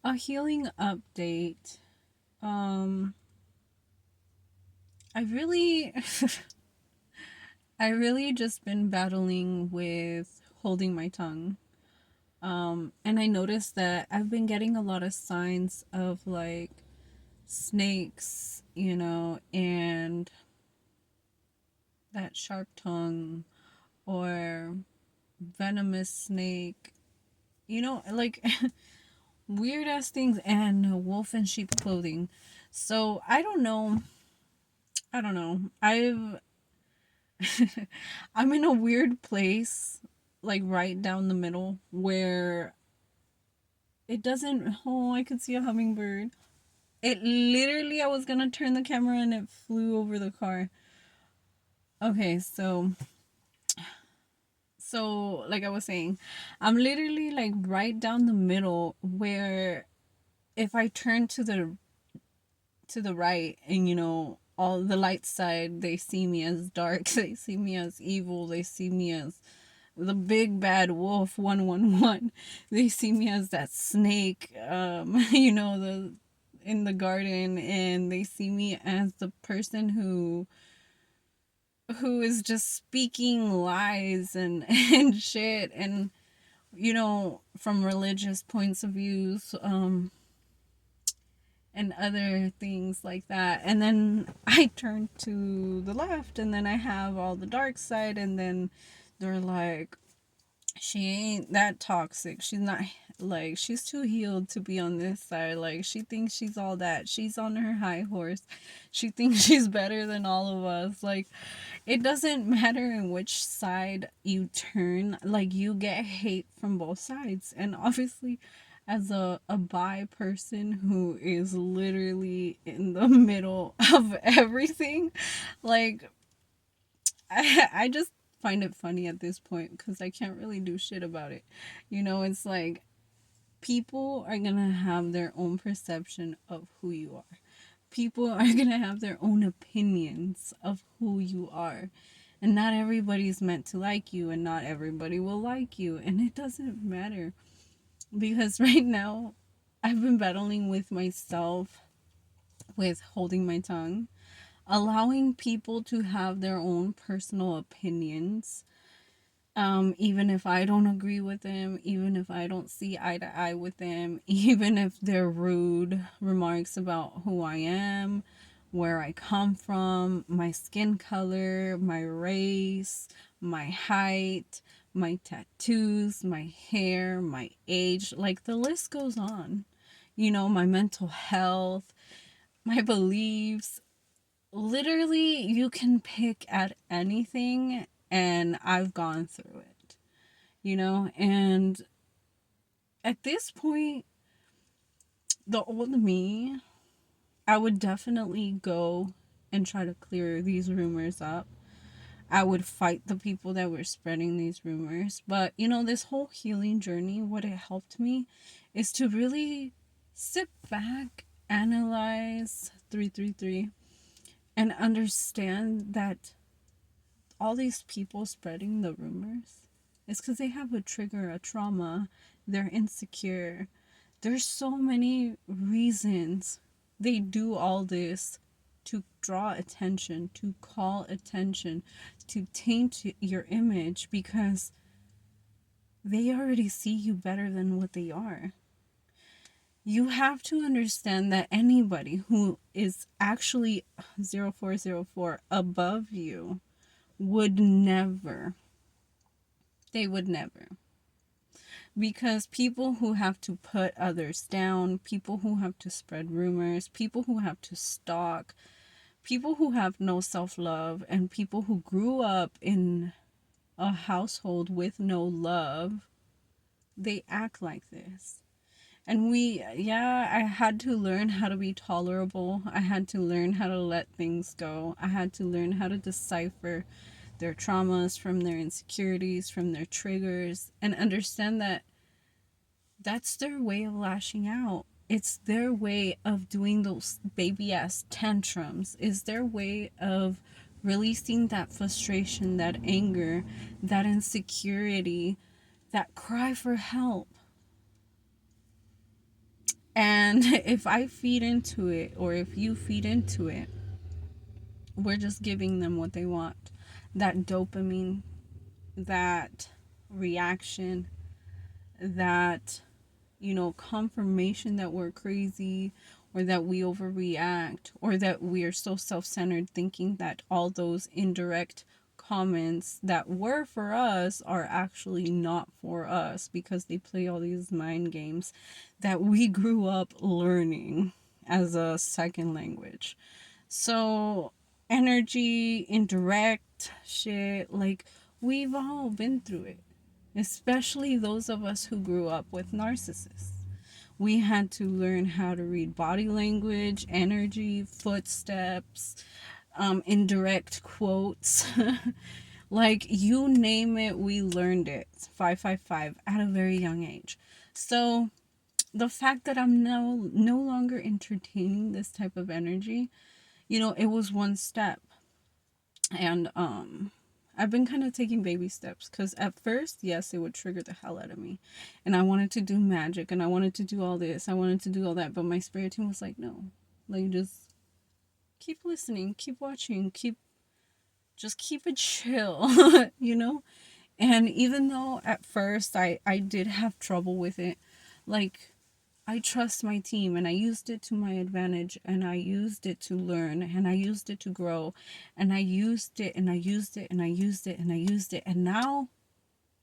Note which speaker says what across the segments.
Speaker 1: A healing update. Um, I really, I really just been battling with holding my tongue. And I noticed that I've been getting a lot of signs of like snakes, and that sharp tongue or venomous snake, like weird ass things and wolf in sheep clothing. So I don't know. I don't know. I'm in a weird place, like right down the middle, where it doesn't. Oh, I could see a hummingbird. It literally, I was gonna turn the camera and it flew over the car. Okay, so like I was saying, I'm literally like right down the middle where if I turn to the right and all the light side, they see me as dark, they see me as evil, they see me as the big bad wolf 111, they see me as that snake, the in the garden, and they see me as the person who is just speaking lies and and shit, and from religious points of views, and other things like that. And then I turn to the left, and then I have all the dark side, and then they're like, she ain't that toxic. She's not, like, she's too healed to be on this side. Like, she thinks she's all that. She's on her high horse. She thinks she's better than all of us. Like, it doesn't matter in which side you turn, like, you get hate from both sides. And obviously, as a bi person who is literally in the middle of everything, like, I just find it funny at this point because I can't really do shit about it. It's like people are gonna have their own perception of who you are. People are gonna have their own opinions of who you are. And not everybody's meant to like you, and not everybody will like you. And it doesn't matter because right now I've been battling with myself with holding my tongue, allowing people to have their own personal opinions. Even if I don't agree with them, even if I don't see eye to eye with them, even if they're rude remarks about who I am, where I come from, my skin color, my race, my height, my tattoos, my hair, my age, like the list goes on. My mental health, my beliefs. Literally, you can pick at anything, and I've gone through it, and at this point, the old me, I would definitely go and try to clear these rumors up. I would fight the people that were spreading these rumors. But, this whole healing journey, what it helped me is to really sit back, analyze 333, and understand that all these people spreading the rumors is because they have a trigger, a trauma, they're insecure. There's so many reasons they do all this to draw attention, to call attention, to taint your image because they already see you better than what they are. You have to understand that anybody who is actually 0404 above you would never, they would never. Because people who have to put others down, people who have to spread rumors, people who have to stalk, people who have no self love, and people who grew up in a household with no love, they act like this. And I had to learn how to be tolerable. I had to learn how to let things go. I had to learn how to decipher their traumas from their insecurities, from their triggers, and understand that that's their way of lashing out. It's their way of doing those baby ass tantrums. It's their way of releasing that frustration, that anger, that insecurity, that cry for help. And if I feed into it, or if you feed into it, we're just giving them what they want. That dopamine, that reaction, that, confirmation that we're crazy, or that we overreact, or that we are so self-centered, thinking that all those indirect comments that were for us are actually not for us, because they play all these mind games that we grew up learning as a second language. So, energy, indirect shit, like, we've all been through it, especially those of us who grew up with narcissists. We had to learn how to read body language, energy, footsteps, indirect quotes. Like, you name it, we learned it. 555 at a very young age. So, the fact that I'm now no longer entertaining this type of energy, it was one step. And I've been kind of taking baby steps, because at first, yes, it would trigger the hell out of me, and I wanted to do magic, and I wanted to do all this, I wanted to do all that, but my spirit team was like, no, like, just keep listening, keep watching, just keep it chill. And even though at first I did have trouble with it, like, I trust my team, and I used it to my advantage, and I used it to learn, and I used it to grow, and I used it, and I used it, and I used it, and I used it, and now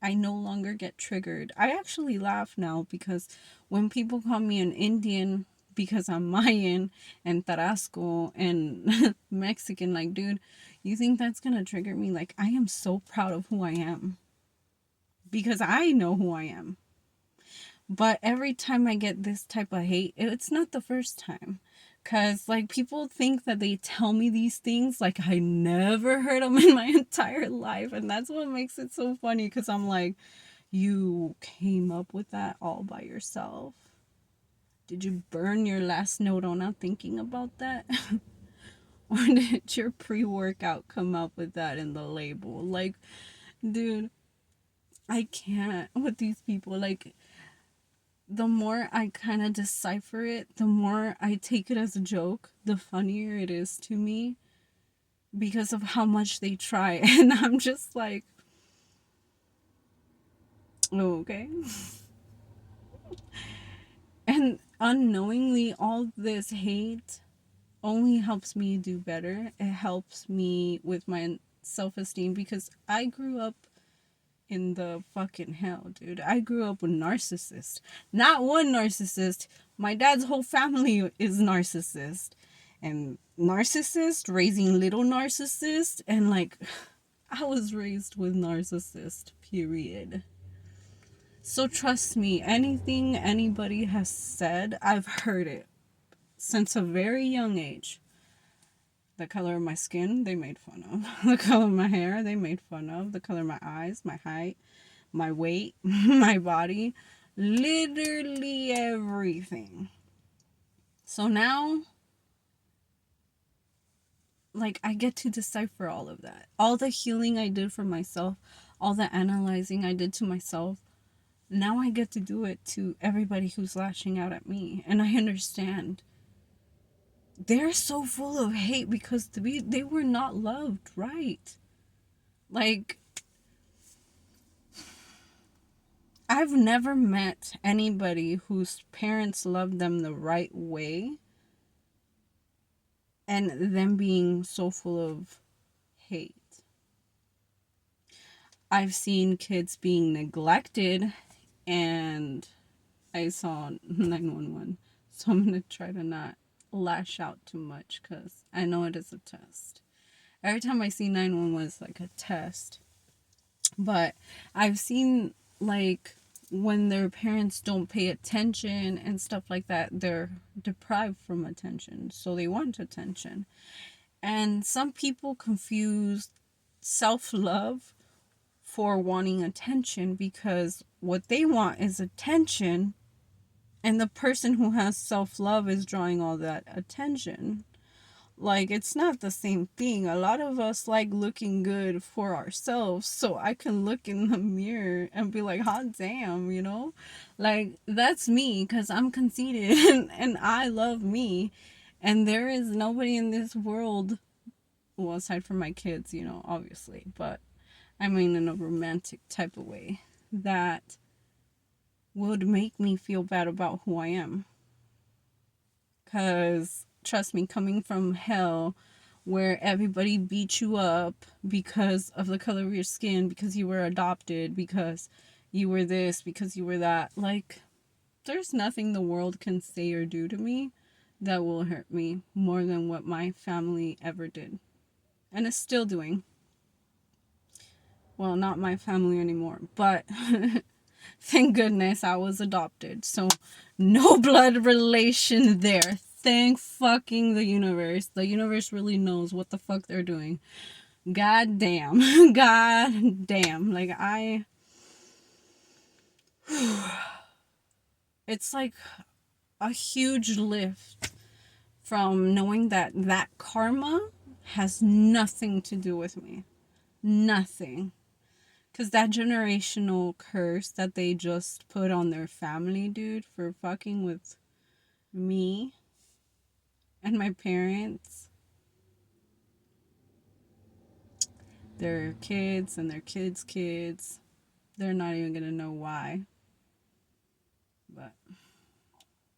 Speaker 1: I no longer get triggered. I actually laugh now, because when people call me an Indian because I'm Mayan and Tarasco and Mexican, like, dude, you think that's gonna trigger me? Like, I am so proud of who I am, because I know who I am. But every time I get this type of hate, it's not the first time. Because, like, people think that they tell me these things like I never heard them in my entire life. And that's what makes it so funny, because I'm like, you came up with that all by yourself? Did you burn your last note on not thinking about that? Or did your pre-workout come up with that in the label? Like, dude, I can't with these people. Like, the more I kind of decipher it, the more I take it as a joke, the funnier it is to me, because of how much they try. And I'm just like, oh, okay. And unknowingly, all this hate only helps me do better. It helps me with my self-esteem, because I grew up in the fucking hell, dude. I grew up with narcissists. Not one narcissist. My dad's whole family is narcissist. And narcissist raising little narcissist. And, like, I was raised with narcissist, period. So trust me, anything anybody has said, I've heard it since a very young age. The color of my skin, they made fun of. The color of my hair, they made fun of. The color of my eyes, my height, my weight, my body. Literally everything. So now, like, I get to decipher all of that. All the healing I did for myself, all the analyzing I did to myself, now I get to do it to everybody who's lashing out at me. And I understand. They're so full of hate because they were not loved right. Like, I've never met anybody whose parents loved them the right way and them being so full of hate. I've seen kids being neglected, and I saw 911. So I'm going to try to not lash out too much, because I know it is a test. Every time I see 911, it's like a test. But I've seen, like, when their parents don't pay attention and stuff like that, they're deprived from attention, so they want attention. And some people confuse self-love for wanting attention, because what they want is attention, and the person who has self-love is drawing all that attention. Like, it's not the same thing. A lot of us like looking good for ourselves, so I can look in the mirror and be like, hot damn, you know? Like, that's me, because I'm conceited and I love me. And there is nobody in this world, well, aside from my kids, you know, obviously, but I mean in a romantic type of way, that would make me feel bad about who I am. Because, trust me, coming from hell where everybody beat you up because of the color of your skin, because you were adopted, because you were this, because you were that, like, there's nothing the world can say or do to me that will hurt me more than what my family ever did. And is still doing. Well, not my family anymore, but thank goodness I was adopted. So no blood relation there. Thank fucking the universe. The universe really knows what the fuck they're doing. God damn. God damn. Like, it's like a huge lift from knowing that that karma has nothing to do with me. Nothing. Because that generational curse that they just put on their family, dude, for fucking with me and my parents, their kids and their kids' kids, they're not even gonna know why. But,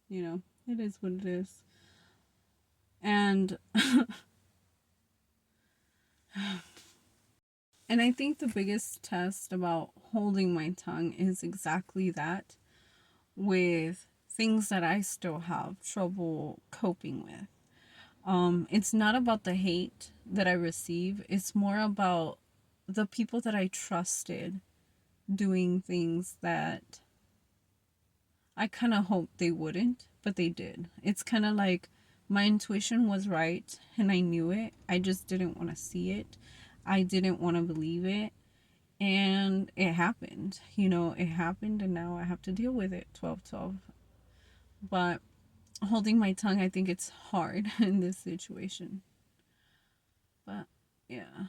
Speaker 1: you know, it is what it is. And and I think the biggest test about holding my tongue is exactly that, with things that I still have trouble coping with. It's not about the hate that I receive. It's more about the people that I trusted doing things that I kind of hoped they wouldn't, but they did. It's kind of like my intuition was right and I knew it. I just didn't want to see it. I didn't want to believe it. And it happened. You know, it happened and now I have to deal with it. 12-12. But holding my tongue, I think it's hard in this situation. But yeah.